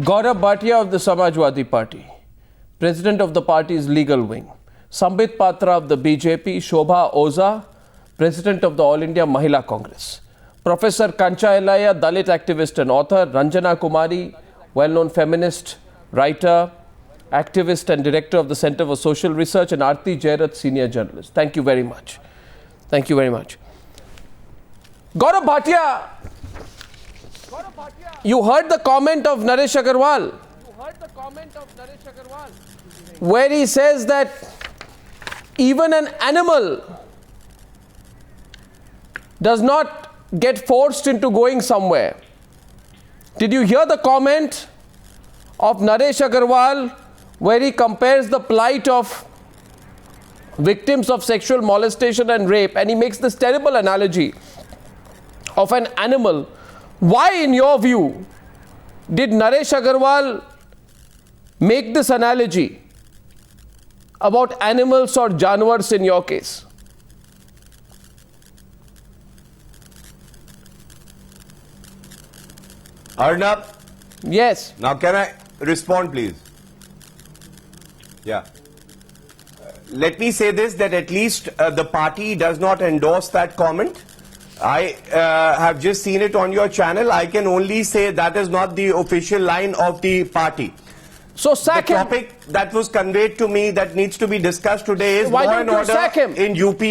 Gaurav Bhatia of the Samajwadi Party, President of the party's legal wing. Sambit Patra of the BJP, Shobha Oza, President of the All India Mahila Congress. Professor Kancha Elaya, Dalit activist and author. Ranjana Kumari, well-known feminist, writer, activist and director of the Center for Social Research, and Aarti Jairath, senior journalist. Thank you very much. Thank you very much. Gaurav Bhatia, you heard the comment of Naresh Agarwal, where he says that even an animal does not get forced into going somewhere. Did you hear the comment of Naresh Agarwal where he compares the plight of victims of sexual molestation and rape, and he makes this terrible analogy of an animal? Why, in your view, did Naresh Agarwal make this analogy about animals or janwars in your case? Arnab? Yes. Now can I respond, please? Yeah. Let me say this, that at least the party does not endorse that comment. I have just seen it on your channel. I can only say that is not the official line of the party. So sack him. The topic that was conveyed to me that needs to be discussed today is Why law don't and you order sack him? in UP.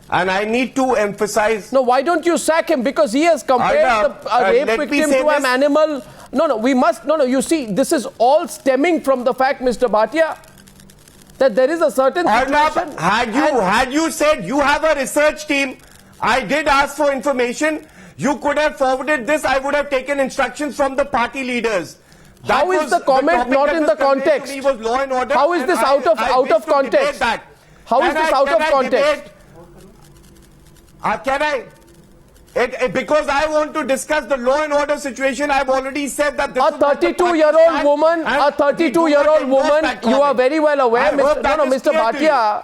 And I need to emphasize... No, why don't you sack him? Because he has compared a rape victim to an animal. No, we must... No, you see, this is all stemming from the fact, Mr. Bhatia, that there is a certain situation... Had you said you have a research team, I did ask for information, you could have forwarded this, I would have taken instructions from the party leaders. How is the comment not in the context? How is this out of context? How is this out of context? Can I? Because I want to discuss the law and order situation, I've already said that this a 32-year-old woman, you are very well aware, Mr. Bhatia,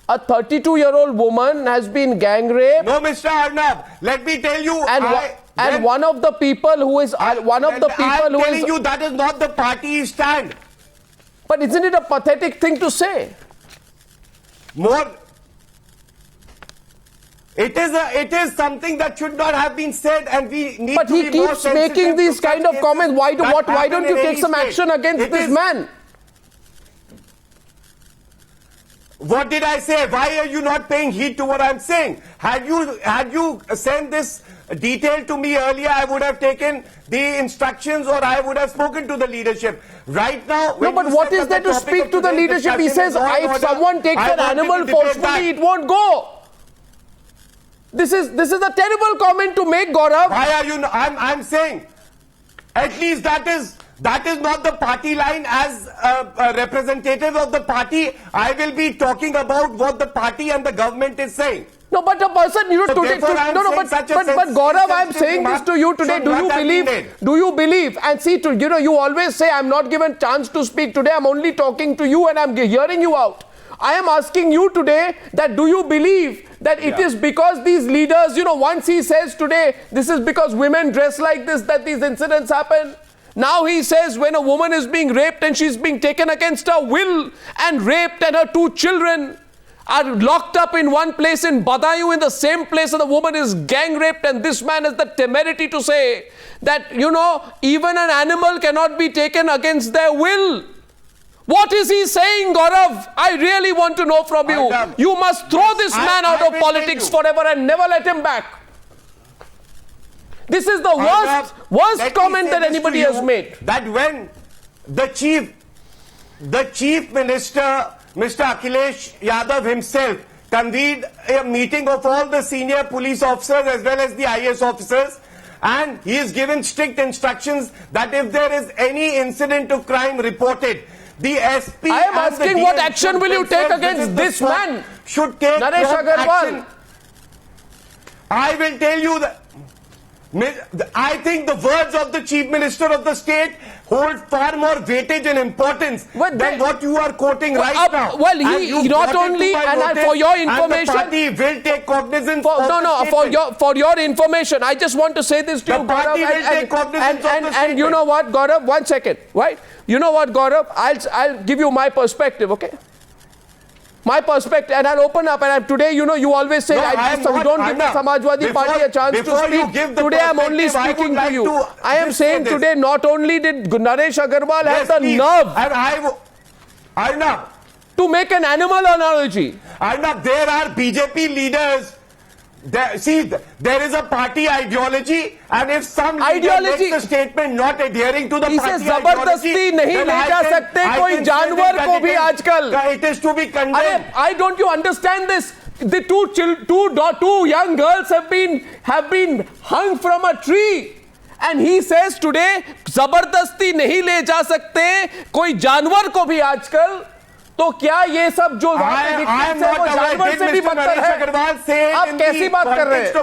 a 32-year-old woman has been gang raped. No, Mr. Arnab, let me tell you. And one of the people who is I'm telling you that is not the party stand. But isn't it a pathetic thing to say? It is something that should not have been said, and we need but to be more sensitive. But he keeps making these kind of comments. Why don't you take some action against this man? What did I say? Why are you not paying heed to what I'm saying? Had you sent this detail to me earlier, I would have taken the instructions, or I would have spoken to the leadership. Right now... No, but what is there to speak to the leadership? He says, if someone takes an animal forcefully, it won't go. This is a terrible comment to make, Gaurav. Why are you... I'm saying, at least that is not the party line. As a representative of the party, I will be talking about what the party and the government is saying. No, but a person, but Gaurav, I'm saying this to you today. Do you believe? And see, you always say, I'm not given chance to speak today. I'm only talking to you and I'm hearing you out. I am asking you today that do you believe that it is because these leaders, once he says today, this is because women dress like this, that these incidents happen. Now he says when a woman is being raped and she's being taken against her will and raped, and her 2 children are locked up in one place in Badaun, in the same place, and the woman is gang raped, and this man has the temerity to say that, even an animal cannot be taken against their will. What is he saying, Gaurav? I really want to know from you. You must throw this man out of politics forever and never let him back. This is the worst comment that anybody has made. That when the chief minister, Mr. Akhilesh Yadav himself, convened a meeting of all the senior police officers as well as the IAS officers, and he is given strict instructions that if there is any incident of crime reported, the SP... I am asking, what action will you take against this man? Should take Naresh Agarwal. action. I will tell you that... I think the words of the Chief Minister of the state hold far more weightage and importance than what you are quoting right now. Well, he not only, and for your information, and the party will take cognizance of the statement. For your information, I just want to say this to you, Gaurav, and you know what, Gaurav, 1 second, right? You know what, Gaurav, I'll give you my perspective, okay? My perspective, and I'll open up. And today, you know, you always say, you don't give the Samajwadi Party a chance to speak. Today, I'm only speaking to you. I am saying today, not only did Naresh Agarwal have the nerve to make an animal analogy. Arnab, there are BJP leaders. There is a party ideology, and if some leader makes a statement not adhering to the party ideology, नहीं ले जा सकते कोई जानवर को भी आजकल. It is to be condemned. I don't you understand this? The two young girls have been hung from a tree. And he says today, जबरदस्ती नहीं ले जा सकते कोई जानवर को भी आजकल. तो क्या ये सब जो वो जानवर से भी बदतर है? आप कैसी बात कर रहे हैं?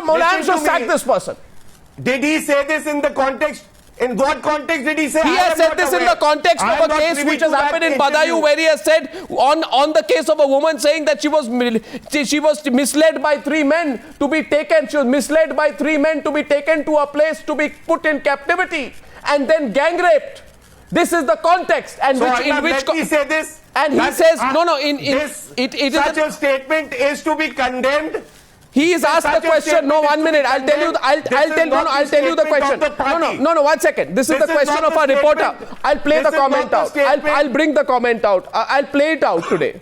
Mulayam should sack this person. Did he say this in the context? In what context did he say? He has said this in the context of a case which has happened in Badaun, where he has said on the case of a woman saying that she was misled by 3 men to be taken. She was misled by 3 men to be taken to a place to be put in captivity and then gang raped. This is the context, and so in which let me say this, and he says such a statement is to be condemned. He is asked the question. No, 1 minute. I'll tell you the question. No, 1 second. This is the question of our reporter. I'll play the comment out. I'll bring the comment out. I'll play it out today.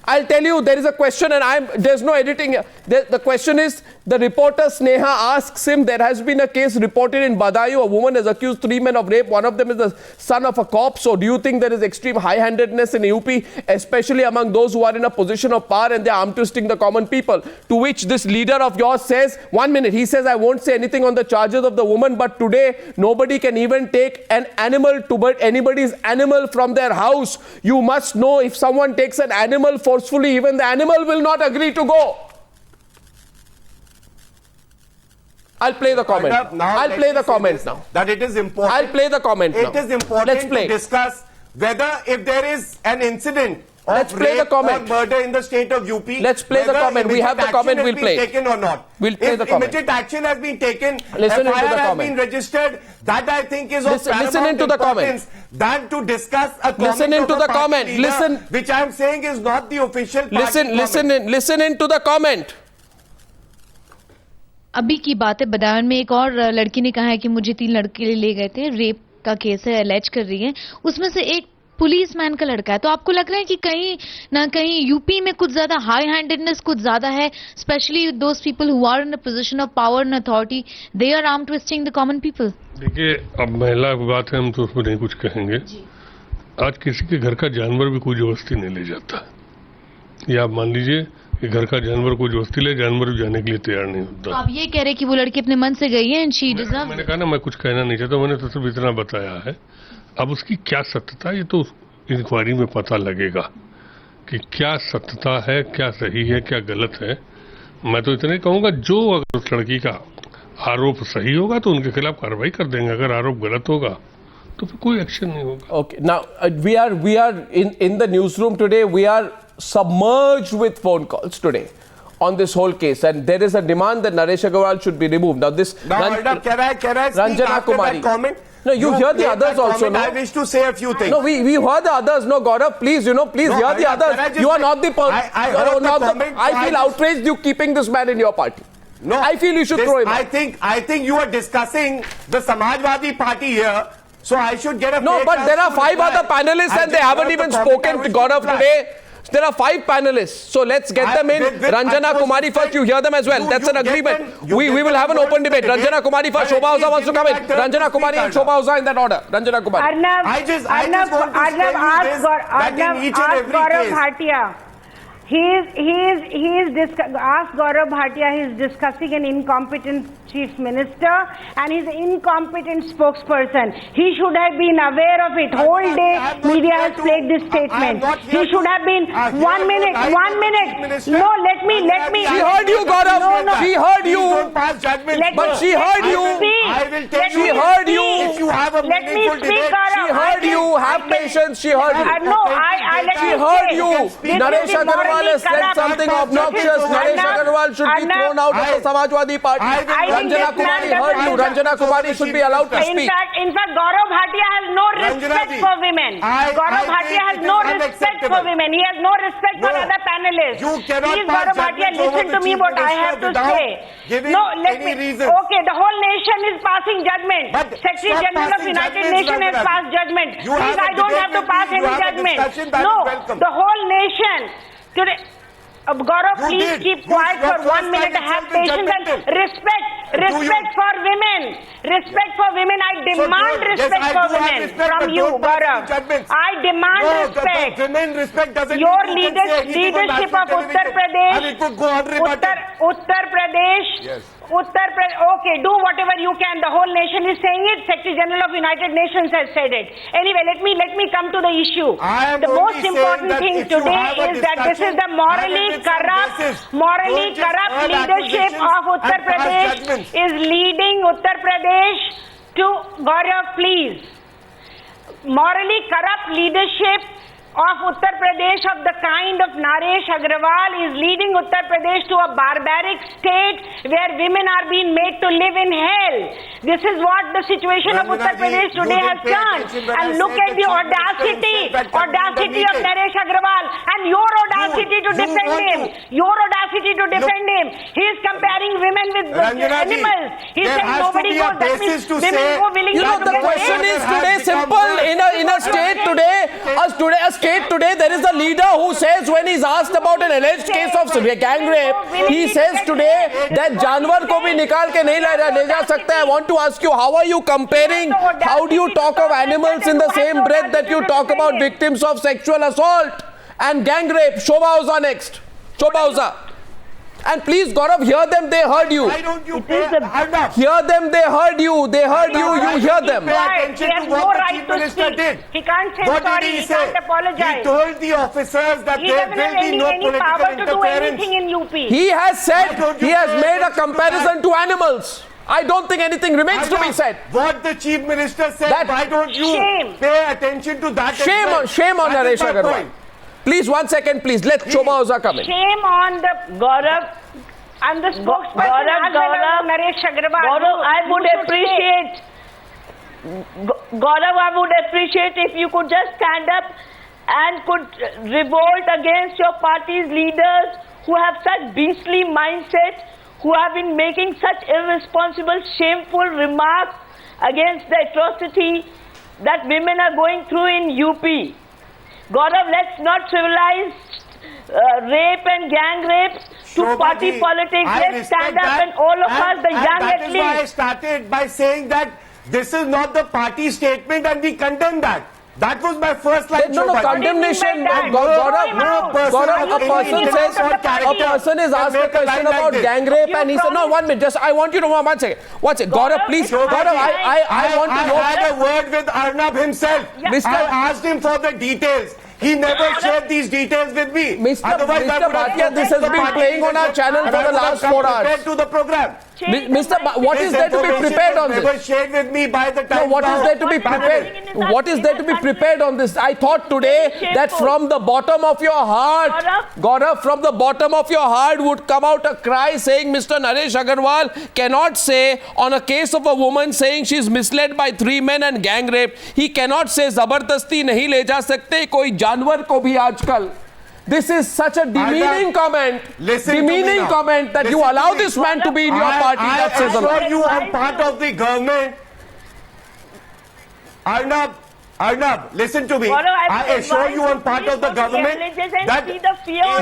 I'll tell you, there is a question, and there's no editing here. The question is, the reporter Sneha asks him, there has been a case reported in Badaun. A woman has accused 3 men of rape. One of them is the son of a cop. So do you think there is extreme high-handedness in UP, especially among those who are in a position of power and they are arm-twisting the common people? To which this leader of yours says, 1 minute, he says, I won't say anything on the charges of the woman, but today nobody can even take an animal anybody's animal from their house. You must know, if someone takes an animal forcefully, even the animal will not agree to go. I'll play the comment. I'll play the comment now. That it is important. I'll play the comment now. It is important to discuss whether if there is an incident of rape or murder in the state of UP. Let's play the comment. We have the comment. We'll play. Taken or not. We'll play the comment. If immediate action has been taken, listen into the FIR has comment. been registered. That I think is of paramount importance than to discuss a comment. Listen into the comment. Listen. Which I am saying is not the official. Listen into the comment. अभी की बात है, बदायूं में एक और लड़की ने कहा है कि मुझे 3 लड़के ले गए थे, रेप का केस है, एलेज कर रही है, उसमें से एक पुलिसमैन का लड़का है. तो आपको लग रहा है कि कहीं ना कहीं यूपी में कुछ ज्यादा हाई हैंडेडनेस कुछ ज्यादा है, specially those people who are in a position of power and authority, they are arm twisting the common people? देखिए, अब महिला की बात है, हम तो उसमें नहीं कुछ कहेंगे. आज किसी के घर का जानवर भी कोई जबरदस्ती नहीं ले जाता. ये आप मान लीजिए कि घर का जानवर को जबरदस्ती ले, जानवर भी जाने के लिए तैयार नहीं होता. तो आप ये कह रहे कि वो लड़की अपने मन से गई है एंड शी डिजर्व. मैंने कहा ना, मैं कुछ कहना नहीं चाहता, मैंने तो सिर्फ इतना बताया है. अब उसकी क्या सत्यता, ये तो इंक्वायरी में पता लगेगा कि क्या सत्यता है, क्या सही है, क्या गलत है. मैं तो इतना ही कहूंगा, जो अगर उस लड़की का आरोप सही होगा तो उनके खिलाफ कार्रवाई कर देंगे, अगर आरोप गलत होगा तो फिर कोई एक्शन नहीं होगा. Okay, now we are in the newsroom today. We are submerged with phone calls today on this whole case, and there is a demand that Naresh Agarwal should be removed. Now this can I Ranjana Kumari comment? No, you hear the others also. No, I wish to say a few things. No, we heard the others. No, Gaurav, please, hear the others. You are not the person. I feel outraged you keeping this man in your party. No, I feel you should throw him out. I think you are discussing the Samajwadi Party here, so I should get a. No, but there are 5 other panelists and they haven't even spoken to Gaurav today. There are 5 panelists, so let's get them in. Ranjana Kumari first, you hear them as well. That's an agreement. We will have an open debate. Ranjana Kumari first, Shobha Hausa wants to come in. Ranjana Kumari and Shobha Hausa in that order. Ranjana Kumari. I just want to tell you this, that in each and every case. Ask Gaurav Bhatia, he is discussing an incompetent chief minister and he's an incompetent spokesperson. He should have been aware of it. Whole day media has played this statement. He should have been, 1 minute. No, let me. She heard you, Gaurav. No. She heard you. Don't pass judgment. But she heard you. I will tell She you. heard you. If you have a Let me meaningful speak, debate. Gaurav. She heard you. Have patience. She heard you. No, let She me heard say, you. this Naresh is the Agarwal morally has said corrupt- something Arnab, obnoxious. Naresh Agarwal should be Arnab, thrown out of the Samajwadi Party. I think Ranjana this Kumari man heard you. doesn't- Ranjana Kumari should be allowed to In speak. fact, Gaurav Bhatia has no respect Ranjana ji, for women. Gaurav I Bhatia think has it no is respect for unacceptable. women. He has no respect for No. other panelists. You cannot Please, pass Gaurav Bhatia, judgments over listen to the me chief what I minister have to without say. giving No, let any me. reason. Okay, the whole nation is passing judgment. But Secretary stop General of passing United judgments, Nations has Ranjana ji. passed judgment. You Please, have a I don't debate have to with pass me, you any have a judgment. discussion, that No, is welcome. the whole nation today. Gaurav, You please did. keep You- quiet your for 1 first minute. time Have itself is patience and judgmental. respect for women. Respect for women. I demand yes, respect I for do have women respect, from but you, don't pass Gaurav. any judgments. I demand No, respect. the women respect doesn't Your mean you can say anything on leadership national of Uttar television. Pradesh. And it would go unrebutted. Uttar Pradesh. Yes. Uttar Pradesh. Okay, do whatever you can. The whole nation is saying it. Secretary General of United Nations has said it. Anyway, let me come to the issue. I am The only most saying important that thing if you today have a is that this is discussion, the morally have it with some corrupt, basis. morally Don't just corrupt hurl leadership accusations of Uttar and pass Pradesh judgments. is leading Uttar Pradesh to Gaurav, please. Morally corrupt leadership of Uttar Pradesh of the kind of Naresh Agarwal is leading Uttar Pradesh to a barbaric state where women are being made to live in hell. This is what the situation of Uttar Pradesh today has done. And look at the audacity of Naresh Agarwal and your audacity to defend him. Your audacity to defend him. He is comparing women with animals. He said nobody goes. That means women go willingly You know, to the get question raped. is today simple. In a state today, there is a leader who says when he's asked about an alleged case of gang rape, he says today that जानवर को भी निकाल के नहीं ले जा सकते. I want to ask you, how are you comparing? How do you talk of animals in the same breath that you talk about victims of sexual assault and gang rape? Shobha Oza next. Shobha Oza. And please, Gaurav, hear them, they heard you. Why don't you pay Arnab? Hear them, they heard you. They heard you, you hear them. Pay attention He has to what no the right chief to minister speak. did. He can't say What sorry. did he He say? can't apologize. He told the officers that He there doesn't will have be no any political power to do anything interference. in UP. He has said, Why don't you he has pay made a attention to comparison to animals. I don't think anything remains to be said. What the chief minister said, That- why don't you Shame. pay attention to that? Shame on That is Naresh my Agarwal. point. Please, 1 second, please. Let Shobha Oza come in. Shame on the Gaurav, and the spokesperson Gaurav, as well as Naresh Agarwal. Gaurav, I would You should appreciate, Gaurav, I would appreciate if you could just stand up and could revolt against your party's leaders who have such beastly mindsets, who have been making such irresponsible, shameful remarks against the atrocity that women are going through in UP. Gaurav, let's not civilize rape and gang rape to Shobha party ji, politics. I Let's respect stand up that. and all of us, the young that is why I athletes. started by saying that this is not the party statement and we condemn that. That was my first line. No, Shobha ji. condemnation. What do you mean by that? Gaurav, No person Gaurav, has a any person interest says, or a character person is can asked a make a question line like about this. gang rape You and he said, no, 1 minute, just I want you to know, 1 second. 1 second. Gaurav, please, Shobha Gaurav, ji, I want to know. I had a word with Arnab himself. Mr. I asked him for the details. He never shared these details with me. Mr. Otherwise, I would have Bhatia, this has the been party playing on our channel and for I the would have last come 4 hours. prepared to the program. What is there to be prepared on Never this? shared with me by the time. No, what is there to be prepared? What is there to be prepared on this? I thought today that from the bottom of your heart, Gaurav, from the bottom of your heart would come out a cry saying Mr. Naresh Agarwal cannot say on a case of a woman saying she's misled by 3 men and gang rape, he cannot say zabardasti nahi le ja sakte koi जानवर को भी आजकल. This is such a demeaning comment. Demeaning comment that you allow this man to be in your party. That says a lot. I assure you I'm part of the government. Arnab, listen to me. I assure you I'm part of the government.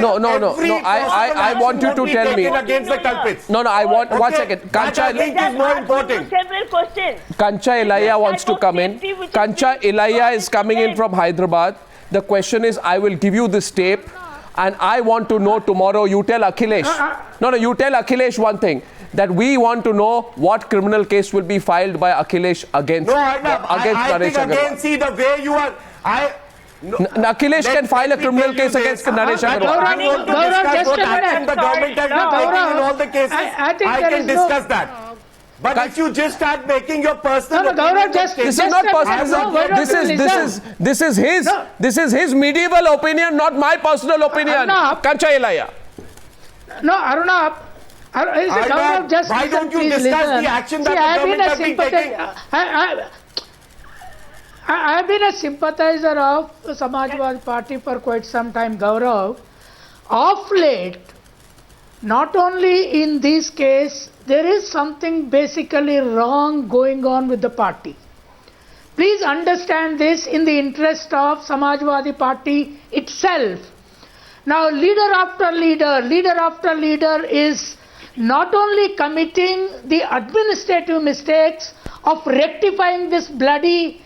No, I want you to tell me. Against the culprits. No, I want, 1 second. That I think is more important. Several questions. Kancha Ilaiah wants to come in. Kancha Ilaiah is coming in from Hyderabad. The question is, I will give you this tape. And I want to know tomorrow, you tell Akhilesh. You tell Akhilesh one thing. That we want to know what criminal case will be filed by Akhilesh against Naresh Agarwal. Again, see the way you are... Akhilesh can file a criminal case against Naresh Agarwal. I want to discuss what action the government has been taking in all the cases. I can discuss that. But if you just start making your personal opinion, this is not personal. This is his medieval opinion, not my personal opinion. Kancha Ilaya. No, Arunab. Why don't you discuss the action that the government has been taking? I have been a sympathizer of Samajwadi Party for quite some time, Gaurav. Of late, not only in this case, there is something basically wrong going on with the party. Please understand this in the interest of Samajwadi Party itself. Now, leader after leader is not only committing the administrative mistakes of rectifying this bloody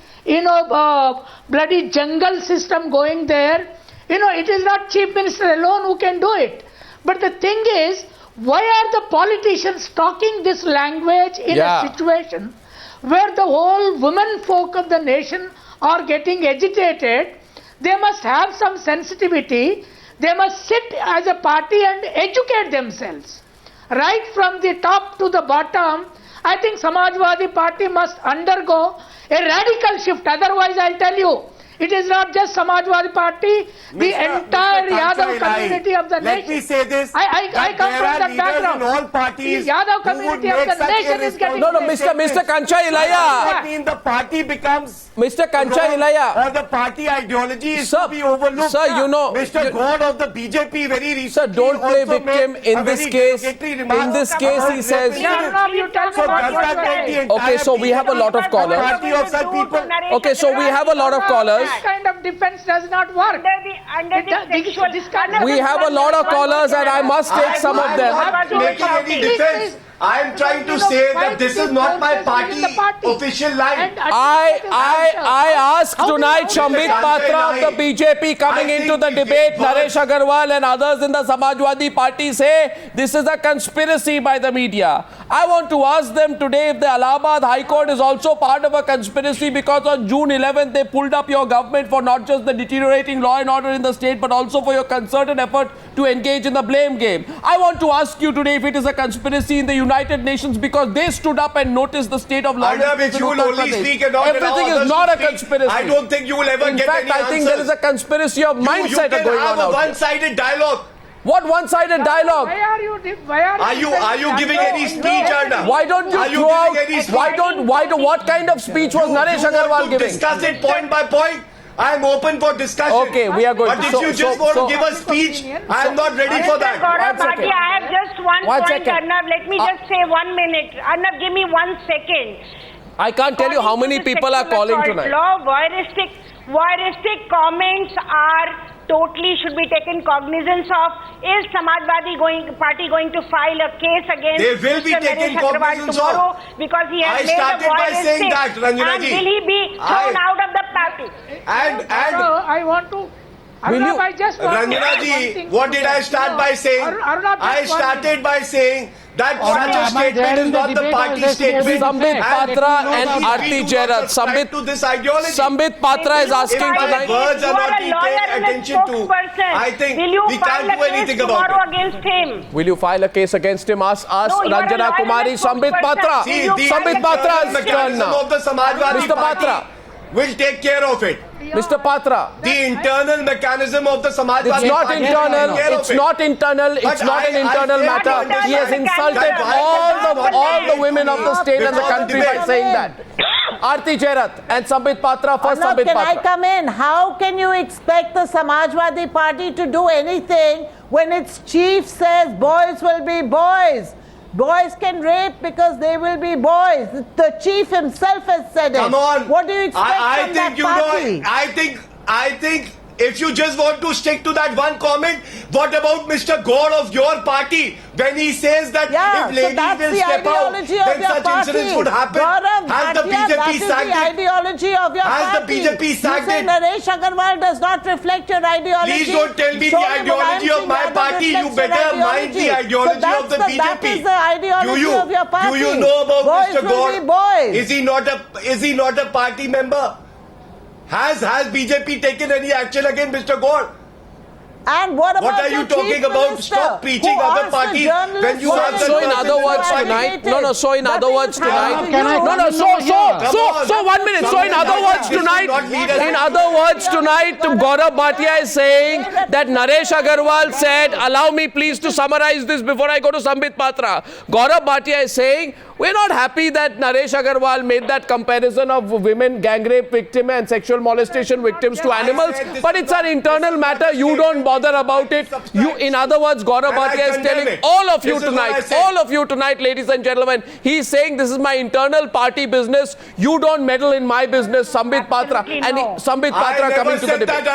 jungle system going there. It is not Chief Minister alone who can do it. But the thing is, why are the politicians talking this language in a situation where the whole women folk of the nation are getting agitated? They must have some sensitivity. They must sit as a party and educate themselves. Right from the top to the bottom, I think Samajwadi Party must undergo a radical shift. Otherwise, I'll tell you, it is not just Samajwadi Party, the entire Yadav community of the nation. Let me say this. I come from that background. In all parties, the Yadav community of the nation is getting... Mr. Kancha Ilaya. The party becomes... Mr. Kancha Ilaya. Or the party ideology is to be overlooked. Sir, Mr. God of the BJP very recently... Sir, don't play victim in this case. In this case, he says... Okay, so we have a lot of callers. Okay, so we have a lot of callers. This kind of defense does not work. We have a lot of callers and I must take some of them. I'm not making any defense. I am trying to say that this is not my party official line. I asked tonight Sambit Patra of the BJP coming into the debate, Naresh Agarwal and others in the Samajwadi Party say this is a conspiracy by the media. I want to ask them today if the Allahabad High Court is also part of a conspiracy because on June 11th they pulled up your government for not just the deteriorating law and order in the state but also for your concerted effort to engage in the blame game. I want to ask you today if it is a conspiracy in the United Nations because they stood up and noticed the state of law. Which you will only speak and not everything is not a conspiracy. I don't think you will ever get any answers. In fact, I think there is a conspiracy of mindset going on. You can have a one-sided dialogue. What one-sided dialogue? Are you giving any speech, Arna? Why don't you throw out? What kind of speech was Naresh Agarwal giving? Discuss it point by point. I am open for discussion. Okay, we are going. But if you just want to give a speech, I am not ready for that. I have just one point, Arnav. Let me just say 1 minute. Arnav, give me 1 second. I can't tell you how many people are calling tonight. Voyeuristic comments are totally should be taken cognizance of. Is Samajwadi Party going to file a case against they will be taken cognizance of because he has made a voyeuristic and will he be thrown out of the party? And I want to... I just want Ranjana, what did I start by saying? I started by saying that such a statement is not the party statement. Sambit Patra and Aarti Jairat. Sambit Patra is asking tonight. Words are not being paid attention to. I think we can't do anything about it. Against him? Will you file a case against him? Ask Ranjana Kumari. Sambit Patra. Sambit Patra is done now. Mr. Patra will take care of it. Mr. Patra, the internal mechanism of the Samajwadi Party. It's not internal. It's not internal. It's not an internal matter. He has insulted all the women of the state and the country by saying that. Aarti Jairat and Sambit Patra. First, Sambit Patra. Can I come in? How can you expect the Samajwadi Party to do anything when its chief says boys will be boys? Boys can rape because they will be boys. The chief himself has said it. Come on. What do you expect from that party? I think if you just want to stick to that one comment, what about Mr. Gore of your party when he says that if ladies will step out, then such incidents would happen? Has the BJP sacked it? Ideology of your Has party. the BJP sacked you say it? Naresh Agarwal does not reflect your ideology. Please don't tell me the ideology of my party. You better mind the ideology of the BJP. That is the ideology of your party. Do you know about boys Mr. Gore? Will be boys. Is he not a party member? Has BJP taken any action against Mr. Gore? And what about are you talking about? Minister, Stop preaching other parties when you have So in other words tonight, so in other words tonight, so 1 minute. So in other words tonight, Gaurav Bhatia is saying that Naresh Agarwal said, allow me please to summarize this before I go to Sambit Patra. Gaurav Bhatia is saying, we're not happy that Naresh Agarwal made that comparison of women gang rape victim and sexual molestation victims to animals, but it's an internal matter. You don't bother about it. In other words, Gaurav Bhatia is telling all of you tonight, ladies and gentlemen, he's saying this is my internal party business. You don't meddle in my business, Sambit Patra. And Sambit Patra coming to the debate.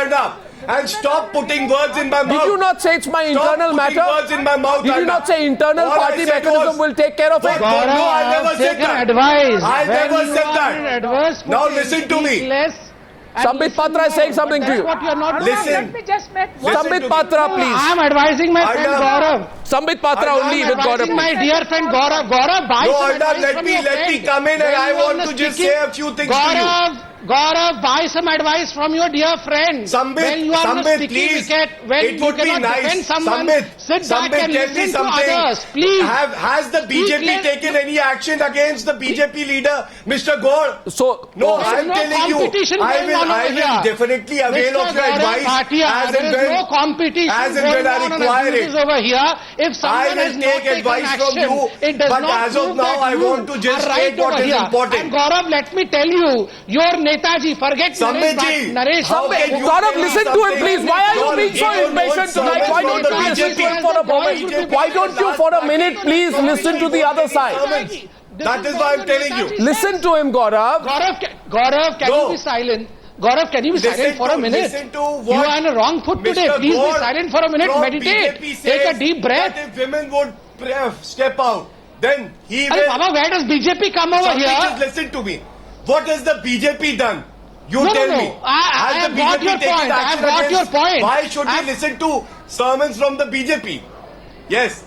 And stop putting words in my mouth. Did you not say it's my internal matter? Words in my mouth, Did you not say internal party mechanism will take care of it? No, I never said that. I never said that. Now listen to me. Sambit Patra is saying something to you. Listen. Let me just make one. Sambit Patra, please. I am advising my friend Gaurav. Sambit Patra only with Gaurav. My dear friend Gaurav. Gaurav, buy some advice from your friend. Let me come in and I want to just say a few things to you. Gaurav, buy some advice from your dear friend. Sambit, when you are on a sticky please. wicket, when It you would be cannot nice. defend someone, sit back and listen to others. Please. Has the BJP taken any action against the BJP leader, Mr. Gore? So, no, I'm telling you, I will definitely avail of your advice as and when I require it. Over here. If I someone will take advice from you, but as of now, I want to just state what is important. And Gaurav, let me tell you, your Netaji, forget Naresh. Gaurav, listen to him, please. Why are you being so impatient tonight? Why don't you listen to him for a moment? Why don't you, for a minute, please listen to the other side? That is why I'm telling you. Listen to him, Gaurav. Gaurav, can you be silent? Gaurav, can you be silent for a minute? You are on a wrong foot today. Please be silent for a minute. Meditate. Take a deep breath. If women would step out, then he will. Baba, where does BJP come over here? Just listen to me. What has the BJP done? You tell me. I have got your point. I have got your point. Why should we listen to sermons from the BJP? Yes.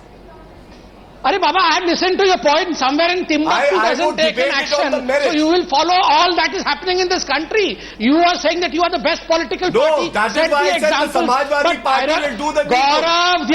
Baba, I have listened to your point. Somewhere in Timbuktu doesn't take an action. So you will follow all that is happening in this country. You are saying that you are the best political party. No, that is why I said the Samajwadi Party will do the Gaurav,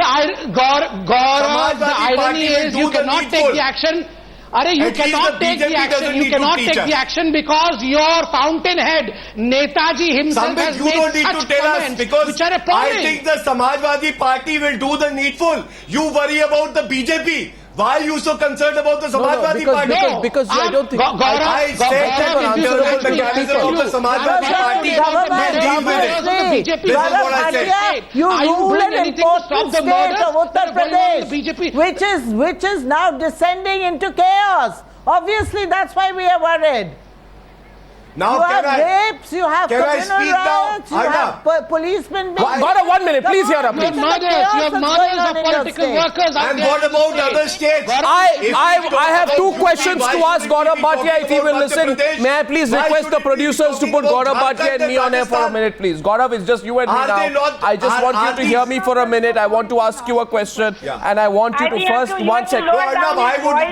the irony is you cannot take the action. You cannot take the action. You cannot take the action because your fountainhead, Netaji himself, has you don't made need such to tell us comments because which are appalling. I think the Samajwadi Party will do the needful. You worry about the BJP. Why are you so concerned about the Samajwadi Party? Because I don't think... I said that the mechanism of the Samajwadi Party will deal with it. This is what I said. You rule an important state of Uttar Pradesh, which is now descending into chaos. Obviously, that's why we are worried. Now, you have rapes, you have communal riots, you have policemen being... Gaurav, 1 minute, please hear up. You have murders of political workers. And what about other states? I have two questions to ask Gaurav Bhatia if he will listen. May I please request the producers to put Gaurav Bhatia and me on air for a minute, please. Gaurav, it's just you and me now. I just want you to hear me for a minute. I want to ask you a question. And I want you to first, 1 second.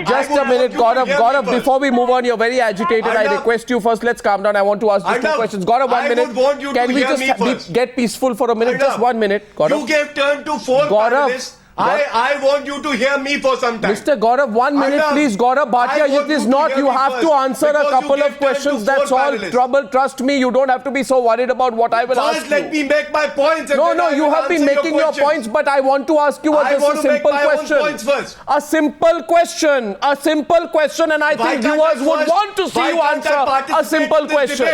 Just a minute, Gaurav, before we move on, you're very agitated. I request you first, let's calm down. I want to ask just two questions. Gaurav, 1 minute. Can we just get peaceful for a minute? Just 1 minute, Gaurav. You gave turn to 4 panelists. I want you to hear me for some time. Mr. Gaurav, 1 minute, please. Gaurav Bhatia, it is not. You have to answer a couple of questions. That's all. Trouble. Trust me. You don't have to be so worried about what I will ask you. Let me make my points. No, you have been making your points, but I want to ask you just a simple question. A simple question. A simple question, and I think viewers would want to see you answer a simple question.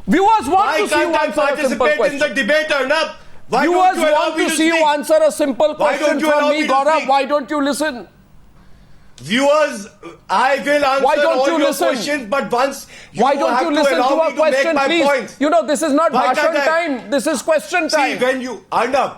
Viewers want to see you answer a simple question. In the debate, Arnab. Viewers want to see you answer a simple question from me, Gaurav. Why don't you listen? Viewers, I will answer Why don't all you your listen? questions, but once you Why don't have you to listen allow to me a to make question, my please? points. You know, this is not Why bhashan can't I? time. This is question time. See, when you, Arnab,